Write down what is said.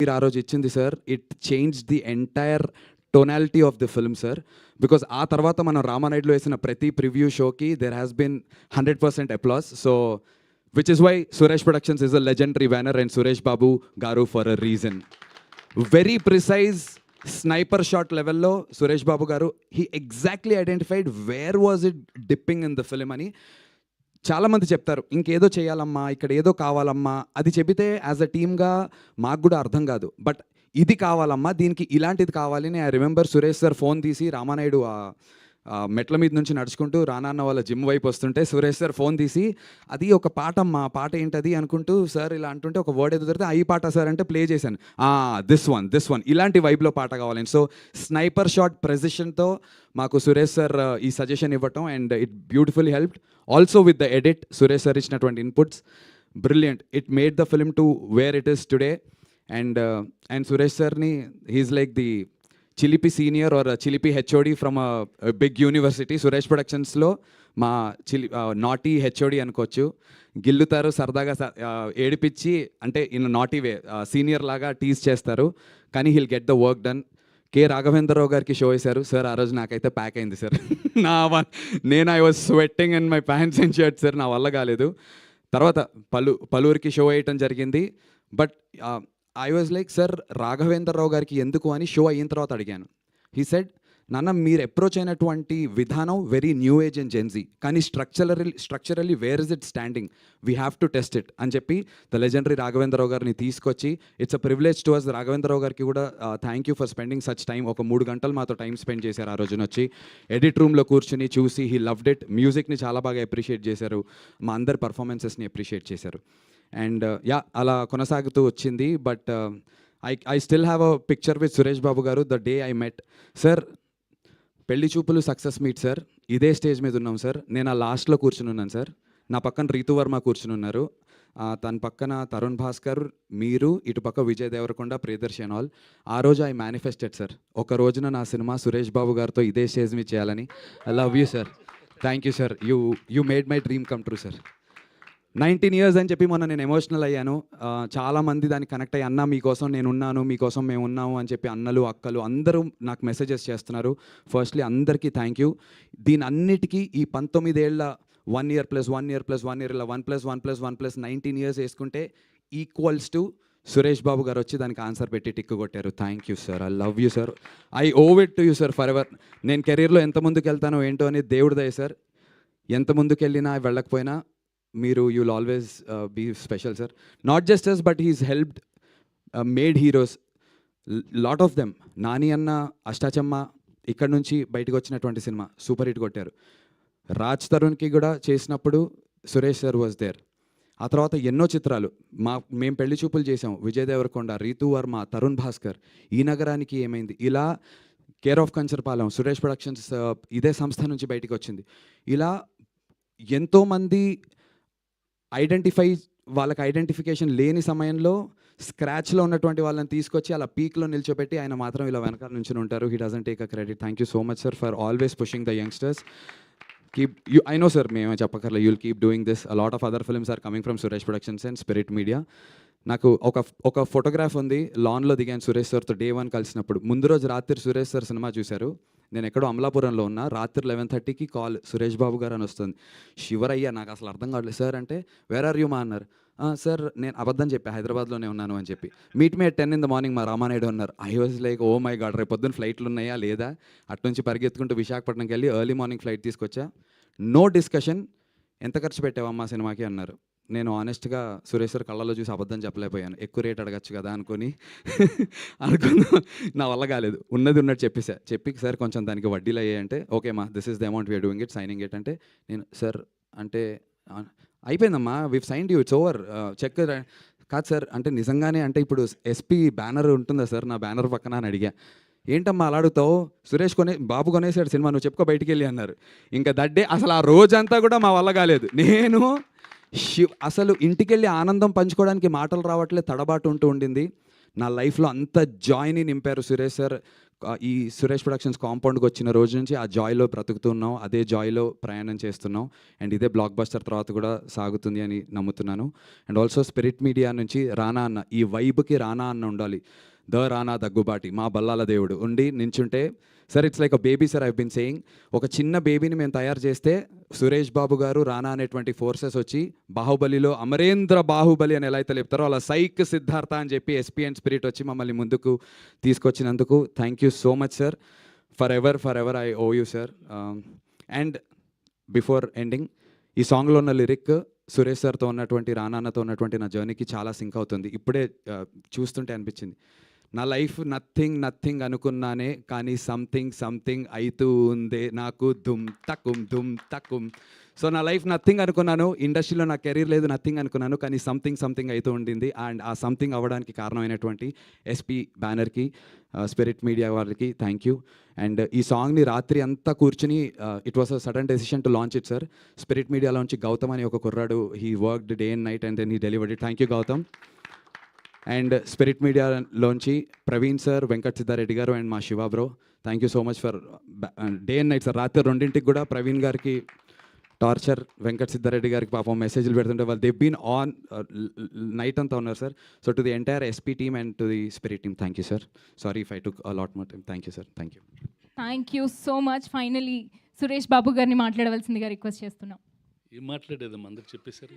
మీరు ఆ రోజు ఇచ్చింది sir, it change the entire tonality of the film sir. Because ఆ తర్వాత మనం రామానాయుడులో వేసిన ప్రతి ప్రివ్యూ షోకి there has been 100% applause. So which is why Suresh productions is a legendary banner and Suresh Babu garu for a reason. Very precise sniper shot లెవెల్లో Suresh Babu garu he exactly identified where was it dipping in the film అని. చాలామంది చెప్తారు ఇంకేదో చేయాలమ్మా, ఇక్కడ ఏదో కావాలమ్మా, అది చెబితే యాజ్ అ టీమ్గా మాకు కూడా అర్థం కాదు. బట్ ఇది కావాలమ్మా, దీనికి ఇలాంటిది కావాలి అని I remember Suresh sir phone తీసి రామానాయుడు మెట్ల మీద నుంచి నడుచుకుంటూ రానాన్న వాళ్ళ జిమ్ వైపు వస్తుంటే సురేష్ సార్ ఫోన్ తీసి అది ఒక పాట అమ్మా, పాట ఏంటది అనుకుంటూ సార్ ఇలా అంటుంటే ఒక వర్డ్ ఏదో దొరికితే ఈ పాట సార్ అంటే ప్లే చేశాను. దిస్ వన్ ఇలాంటి వైబ్లో పాట కావాలని. సో స్నైపర్ షాట్ ప్రెసిషన్తో మాకు సురేష్ సార్ ఈ సజెషన్ ఇవ్వటం and it beautifully helped. Also with the edit Suresh sir ఇచ్చినటువంటి inputs brilliant. It made the film to where it is today. And Suresh సార్ని హీఈస్ లైక్ ది చిలిపి సీనియర్ ఆర్ చిలిపి HOD from big university. Suresh ప్రొడక్షన్స్లో మా naughty HOD అనుకోవచ్చు. గిల్లుతారు సరదాగా, ఏడిపించి అంటే ఇన్ నాటీ వే సీనియర్ లాగా టీజ్ చేస్తారు, కానీ he'll get the work done. K Raghavendra Rao గారికి షో వేశారు సార్, ఆ రోజు నాకైతే ప్యాక్ అయింది సార్. నేను I was sweating in my pants and shirt sir, నా వల్ల కాలేదు. తర్వాత పలువురికి షో వేయటం జరిగింది. But I was like sir Raghavendra Rao గారికి ఎందుకు అని షో అయిన తర్వాత అడిగాను. హీ సెడ్ నాన్న మీరు అప్రోచ్ అయినటువంటి విధానం very new age and Gen Z, కానీ structurally where is it standing, we have to test it అని చెప్పి ద లెజెండరీ రాఘవేంద్రరావు గారిని తీసుకొచ్చి it's a privilege to us. Raghavendra Rao గారికి కూడా thank you for spending such time. ఒక 3 గంటలు మాతో టైం స్పెండ్ చేశారు ఆ రోజున వచ్చి. ఎడిట్ రూమ్లో కూర్చుని చూసి హీ లవ్డ్ ఇట్. మ్యూజిక్ని చాలా బాగా అప్రిషియేట్ చేశారు, మా అందరి పర్ఫార్మెన్సెస్ని అప్రిషియేట్ చేశారు. అండ్ అలా కొనసాగుతూ వచ్చింది. But I still have a picture with Suresh Babu garu the day I met sir. పెళ్లి చూపులు సక్సెస్ మీట్ సార్, ఇదే స్టేజ్ మీద ఉన్నాం సార్. నేను ఆ లాస్ట్లో కూర్చుని ఉన్నాను సార్. నా పక్కన రీతు వర్మ కూర్చుని ఉన్నారు, తన పక్కన తరుణ్ భాస్కర్, మీరు, ఇటు పక్క విజయ్ దేవరకొండ, ప్రియదర్శి అండ్ ఆల్. ఆ రోజు ఐ మేనిఫెస్టెడ్ సార్, ఒక రోజున నా సినిమా సురేష్ బాబు గారితో ఇదే స్టేజ్ మీద చేయాలని. I love you sir, thank you sir, you made my dream come true sir. 19 years అని చెప్పి మొన్న నేను ఎమోషనల్ అయ్యాను. చాలామంది దానికి కనెక్ట్ అయ్యి అన్న మీకోసం నేను ఉన్నాను, మీకోసం మేము ఉన్నాము అని చెప్పి అన్నలు అక్కలు అందరూ నాకు మెసేజెస్ చేస్తున్నారు. ఫస్ట్లీ అందరికీ థ్యాంక్ యూ. దీని అన్నిటికీ ఈ 19 ఏళ్ళ 1 year + 1 year + 1 year ఇలా 1 + 1 + 1 + 19 years వేసుకుంటే ఈక్వల్స్ టు సురేష్ బాబు గారు వచ్చి దానికి ఆన్సర్ పెట్టి టిక్ కొట్టారు. Thank you sir, I love you sir, I owe it to you sir for ever. నేను కెరీర్లో ఎంత ముందుకు వెళ్తానో ఏంటో అని దేవుడి దయ సార్. ఎంత ముందుకు వెళ్ళినా వెళ్ళకపోయినా మీరు you'll always be special sir. Not just us but he's helped made heroes, lot of them. Nani అన్న, అష్టాచమ్మ ఇక్కడ నుంచి బయటకు వచ్చినటువంటి సినిమా సూపర్ హిట్ కొట్టారు. రాజ్ తరుణ్కి కూడా చేసినప్పుడు సురేష్ సార్ వాజ్ దేర్. ఆ తర్వాత ఎన్నో చిత్రాలు మేము పెళ్లి చూపులు చేసాం, విజయ్ దేవరకొండ, రీతు వర్మ, తరుణ్ భాస్కర్, ఈ నగరానికి ఏమైంది, ఇలా care of Kancharapalem, Suresh productions ఇదే సంస్థ నుంచి బయటకు వచ్చింది. ఇలా ఎంతోమంది వాళ్ళకి ఐడెంటిఫికేషన్ లేని సమయంలో స్క్రాచ్లో ఉన్నటువంటి వాళ్ళని తీసుకొచ్చి అలా పీక్లో నిల్చోబెట్టి ఆయన మాత్రం ఇలా వెనకాల నుంచి ఉంటారు. He doesn't take a credit. Thank you so much sir for always pushing the youngsters. I know sir, మేమే చెప్పక్కర్లే, you'll keep doing this. A lot of other films are coming from Suresh productions and spirit media. నాకు ఒక photograph ఉంది, లాన్లో దిగాను సురేష్ సార్తో day 1 కలిసినప్పుడు. ముందు రోజు రాత్రి సురేష్ సార్ సినిమా చూశారు, నేను ఎక్కడో అమలాపురంలో ఉన్నా. రాత్రి 11:30కి కాల్, సురేష్ బాబు గారు అని వస్తుంది. శివరయ్య, నాకు అసలు అర్థం కావట్లేదు సార్ అంటే వేర్ ఆర్ యూ మా అన్నారు. సార్ నేను అబద్ధం చెప్పా, హైదరాబాద్లోనే ఉన్నాను అని చెప్పి. Meet me at 10 in the morning మా రామానాయుడు అన్నారు. I was like oh my god, రేపు పొద్దున్న ఫ్లైట్లు ఉన్నాయా లేదా, అటు నుంచి పరిగెత్తుకుంటూ విశాఖపట్నంకి వెళ్ళి ఎర్లీ మార్నింగ్ ఫ్లైట్ తీసుకొచ్చా. నో డిస్కషన్, ఎంత ఖర్చు పెట్టావమ్మా సినిమాకి అన్నారు. నేను ఆనెస్ట్గా సురేష్ సార్ కళ్ళలో చూసి అబద్ధం చెప్పలేకపోయాను. ఎక్కువ రేట్ అడగచ్చు కదా అనుకున్నా, నా వల్ల కాలేదు. ఉన్నది ఉన్నట్టు చెప్పి సార్ కొంచెం దానికి వడ్డీలు అయ్యాయంటే ఓకే మా, this is the amount we're doing it, signing it అంటే నేను సార్ అంటే అయిపోయిందమ్మా, we signed you, it's over, cheque కాదు సార్ అంటే నిజంగానే అంటే ఇప్పుడు ఎస్పీ బ్యానర్ ఉంటుందా సార్ నా బ్యానర్ పక్కన అని అడిగా. ఏంటమ్మా అలా అడుగుతావు, సురేష్ బాబు కొనేసాడు సినిమా, నువ్వు చెప్పుకో బయటికి వెళ్ళి అన్నారు. ఇంకా దట్ డే అసలు ఆ రోజంతా కూడా మా వల్ల కాలేదు. నేను అసలు ఇంటికెళ్ళి ఆనందం పంచుకోవడానికి మాటలు రావట్లే, తడబాటు ఉంటూ ఉండింది. నా లైఫ్లో అంత జాయ్ని నింపారు సురేష్ సార్. ఈ సురేష్ ప్రొడక్షన్స్ కాంపౌండ్కి వచ్చిన రోజు నుంచి ఆ జాయ్లో బ్రతుకుతున్నాం, అదే జాయ్లో ప్రయాణం చేస్తున్నాం. అండ్ ఇదే బ్లాక్ బస్టర్ తర్వాత కూడా సాగుతుంది అని నమ్ముతున్నాను. అండ్ ఆల్సో స్పిరిట్ మీడియా నుంచి రానా అన్న, ఈ వైబ్కి రానా అన్న ఉండాలి. రానా దగ్గుబాటి మా బల్లాల దేవుడు ఉండి నించుంటే, sir it's like a baby sir, I been saying. ఒక చిన్న బేబీని మేము తయారు చేస్తే సురేష్ బాబు గారు, రానా అనేటువంటి ఫోర్సెస్ వచ్చి బాహుబలిలో అమరేంద్ర బాహుబలి అని ఎలా అయితే లేపుతారో అలా సైక్ సిద్ధార్థ అని చెప్పి ఎస్పీ అండ్ స్పిరిట్ వచ్చి మమ్మల్ని ముందుకు తీసుకొచ్చినందుకు thank you so much sir. For ever I owe you sir. And before ending, ఈ సాంగ్లో ఉన్న లిరిక్ సురేష్ సార్తో ఉన్నటువంటి, రానాన్నతో ఉన్నటువంటి నా జర్నీకి చాలా సింక్ అవుతుంది. ఇప్పుడే చూస్తుంటే అనిపించింది, నా లైఫ్ నథింగ్ అనుకున్నానే, కానీ సంథింగ్ అవుతూ ఉందే నాకు దుమ్ తక్కుం. సో నా లైఫ్ నథింగ్ అనుకున్నాను, ఇండస్ట్రీలో నా కెరీర్ లేదు, నథింగ్ అనుకున్నాను, కానీ సంథింగ్ అవుతూ ఉండింది. అండ్ ఆ సంథింగ్ అవ్వడానికి కారణమైనటువంటి ఎస్పీ బ్యానర్కి, స్పిరిట్ మీడియా వాళ్ళకి థ్యాంక్ యూ. అండ్ ఈ సాంగ్ని రాత్రి అంతా కూర్చుని, it was a sudden decision to launch it sir. Spirit మీడియాలోంచి గౌతమ్ అని ఒక కుర్రాడు, he worked day and night and then he delivered it. Thank you Gautham. And spirit మీడియాలోంచి ప్రవీణ్ సార్, వెంకట్ సిద్ధారెడ్డి గారు అండ్ మా Shiva bro, thank you so much for day and night sir. రాత్రి 2ంటికి కూడా ప్రవీణ్ గారికి టార్చర్, వెంకట్ సిద్ధారెడ్డి గారికి పాపం మెసేజ్లు పెడుతుంటే వాళ్ళు దే బీన్ ఆన్ నైట్ అంతా ఉన్నారు సార్. So to the entire SP team and to the spirit team thank you sir. Sorry if I took a lot more time. Thank you sir. Thank you so much. Finally Suresh Babu గారిని మాట్లాడవలసిందిగా request చేస్తున్నాం. ఏం మాట్లాడేదమ్మా, అందరికి చెప్పేశారు.